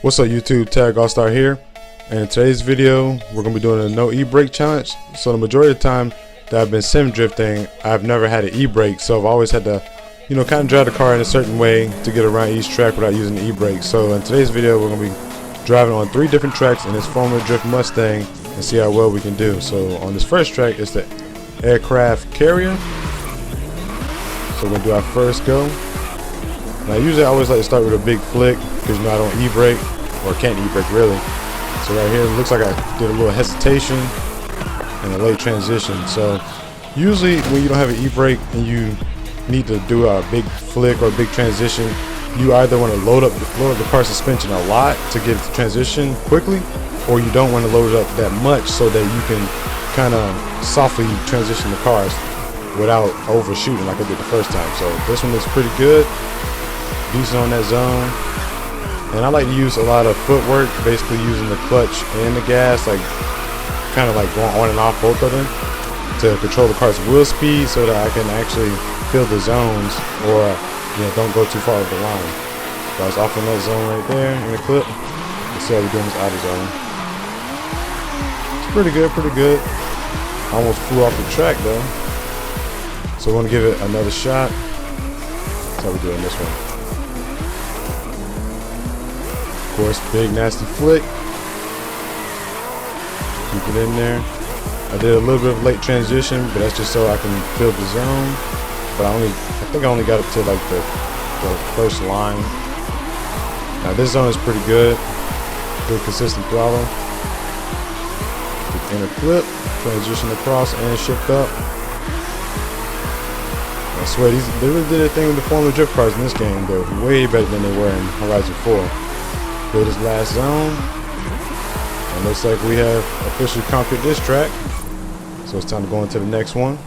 What's up YouTube, TAGallStar here, and in today's video we're going to be doing a no e-brake challenge. So the majority of the time that I've been sim drifting, I've never had an e-brake, so I've always had to kind of drive the car in a certain way to get around each track without using the e-brake. So in today's video we're going to be driving on 3 different tracks in this Formula Drift Mustang and see how well we can do. So on this first track it's the aircraft carrier, so we're going to do our first go. Now usually I always like to start with a big flick because I don't e-brake, or can't e-brake really. So right here it looks like I did a little hesitation and a late transition. So usually when you don't have an e-brake and you need to do a big flick or a big transition, you either want to load up the car suspension a lot to get the transition quickly, or you don't want to load it up that much so that you can kind of softly transition the cars without overshooting like I did the first time. So this one looks pretty good. Decent on that zone, and I like to use a lot of footwork, basically using the clutch and the gas, like kind of like going on and off both of them to control the car's wheel speed so that I can actually fill the zones or don't go too far over the line. So I was off in that zone right there in the clip. Let's see how we're doing this outer zone. It's pretty good, pretty good. I almost flew off the track though, so we want to give it another shot. That's how we're doing this one. Of course, big nasty flick. Keep it in there. I did a little bit of late transition, but that's just so I can fill the zone. But I think I only got up to like the first line. Now this zone is pretty good. Good consistent throttle. Inner clip, transition across and shift up. I swear they really did a thing with the Formula Drift cars in this game. They're way better than they were in Horizon 4. Go this last zone, and looks like we have officially conquered this track. So it's time to go into the next one.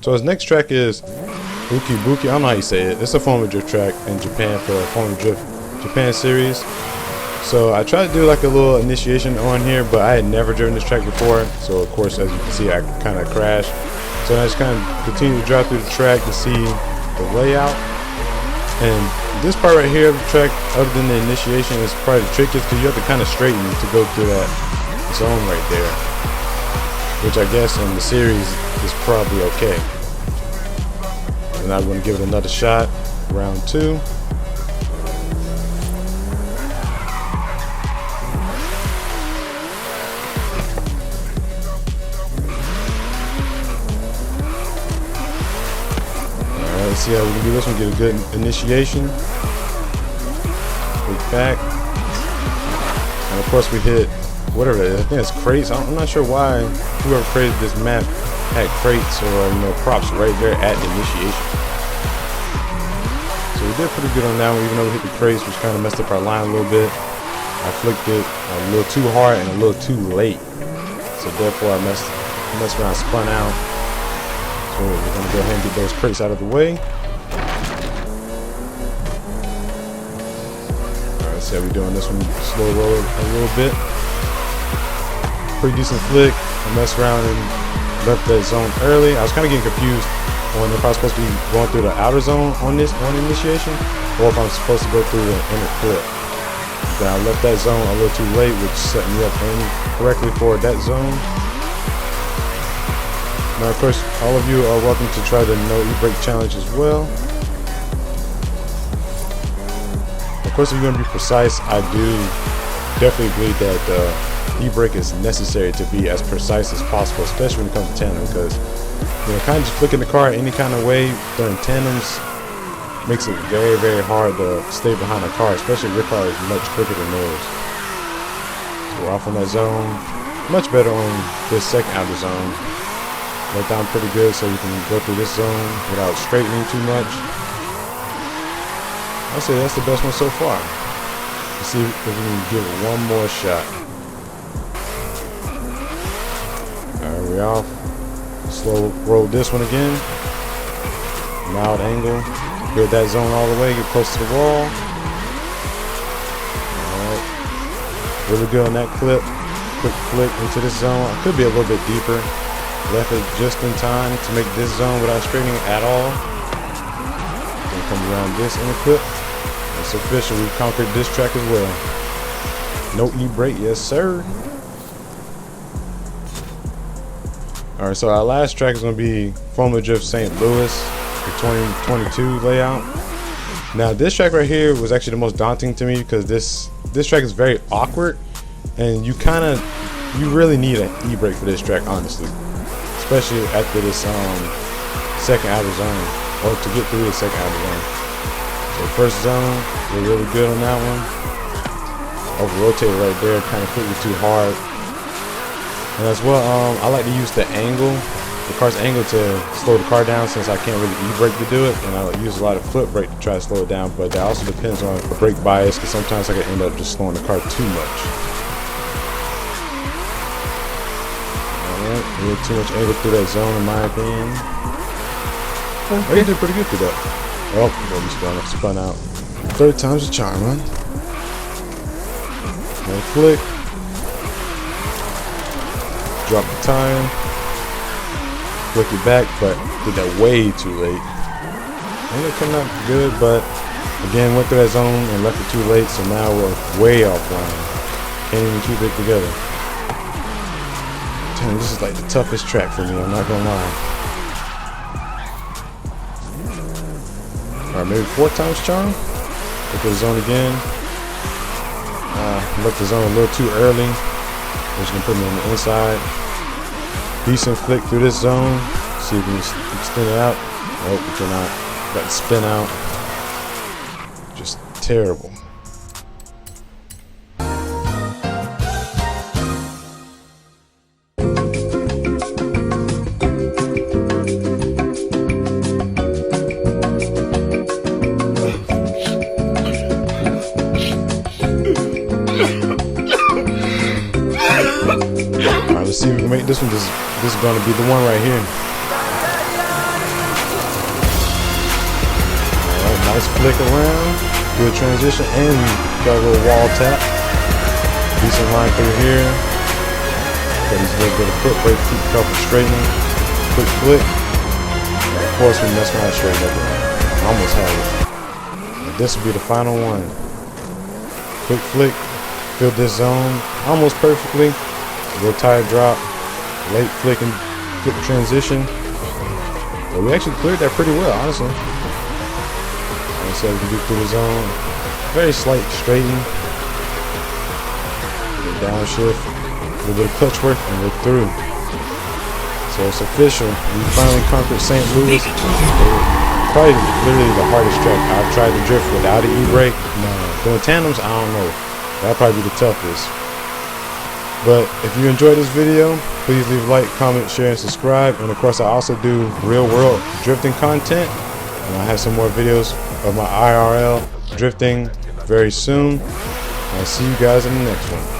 So his next track is Ukibuki. I don't know how you say it. It's a Formula Drift track in Japan for the Formula Drift Japan series. So I tried to do like a little initiation on here, but I had never driven this track before. So of course, as you can see, I kind of crashed. So I just kind of continue to drive through the track to see the layout. And this part right here of the track, other than the initiation, is probably the trickiest because you have to kind of straighten to go through that zone right there, which I guess in the series is probably okay. So now I'm going to give it another shot, round 2. Let's see how we can do this one. Get a good initiation. Look back. And of course we hit whatever it is. I think it's crates. I'm not sure why whoever created this map had crates or props right there at the initiation. So we did pretty good on that one, even though we hit the crates, which kind of messed up our line a little bit. I flicked it a little too hard and a little too late. So therefore I messed around, spun out. So we're going to go ahead and get those crates out of the way. Alright, let's see how we're doing this one. Slow roll it a little bit. Pretty decent flick. I messed around and left that zone early. I was kind of getting confused on if I was supposed to be going through the outer zone on initiation, or if I'm supposed to go through the inner clip. Then I left that zone a little too late, which set me up incorrectly for that zone. Now, of course, all of you are welcome to try the no e-brake challenge as well. Of course, if you're going to be precise, I do definitely believe that the e-brake is necessary to be as precise as possible, especially when it comes to tandem, because kind of just flicking the car any kind of way during tandems makes it very, very hard to stay behind the car, especially if your car is much quicker than theirs. So we're off on that zone. Much better on this second outer zone. Let down pretty good so you can go through this zone without straightening too much. I'd say that's the best one so far. Let's see if we can give it one more shot. Alright, we're off. Slow roll this one again. Mild angle. Build that zone all the way, get close to the wall. Alright. Really good on that clip. Quick flick into this zone. I could be a little bit deeper. Left it just in time to make this zone without straightening at all. Gonna come around this inner clip. It's official. We conquered this track as well. No e-brake, yes sir. Alright, so our last track is going to be Formula Drift St. Louis, the 2022 layout. Now this track right here was actually the most daunting to me because this track is very awkward, and you really need an e-brake for this track, honestly, especially after this second outer zone, or to get through the second outer zone. So first zone, we're really good on that one. Over rotated right there, kind of put you too hard. And as well, I like to use the car's angle to slow the car down, since I can't really e-brake to do it, and I use a lot of foot brake to try to slow it down. But that also depends on the brake bias, because sometimes I can end up just slowing the car too much. Alright, a little too much angle through that zone in my opinion. Oh, you did pretty good through that. Oh, we spun out. Third time's a charm, man. No flick. Drop the tire. Flick it back, but did that way too late. And it came out good, but again went through that zone and left it too late, so now we're way offline. Can't even keep it together. Damn, this is like the toughest track for me, I'm not gonna lie. Alright, maybe 4 times charm. Look at the zone again. Left the zone a little too early, which can put me on the inside. Decent flick through this zone. See if we can extend it out. Nope, we cannot. Got to spin out. Just terrible. Alright, let's see if we can make this one. This is going to be the one right here. Alright, nice flick around. Good transition, and we got a little wall tap. Decent line through here. Got these little bit of foot brake, keep the car from straightening. Quick flick. Of course, we messed around straighten up. Almost had it. But this will be the final one. Quick flick. Filled this zone almost perfectly. A little tire drop. Late flick and flip transition. But we actually cleared that pretty well, honestly. Like I said, we can do through the zone. Very slight straighten. Downshift. A little bit of clutch work, and we're through. So it's official. We finally conquered St. Louis. Probably literally the hardest track. I've tried to drift without an e-brake. No, doing tandems, I don't know. That'll probably be the toughest. But if you enjoyed this video, please leave a like, comment, share, and subscribe. And of course, I also do real world drifting content. And I have some more videos of my IRL drifting very soon. I'll see you guys in the next one.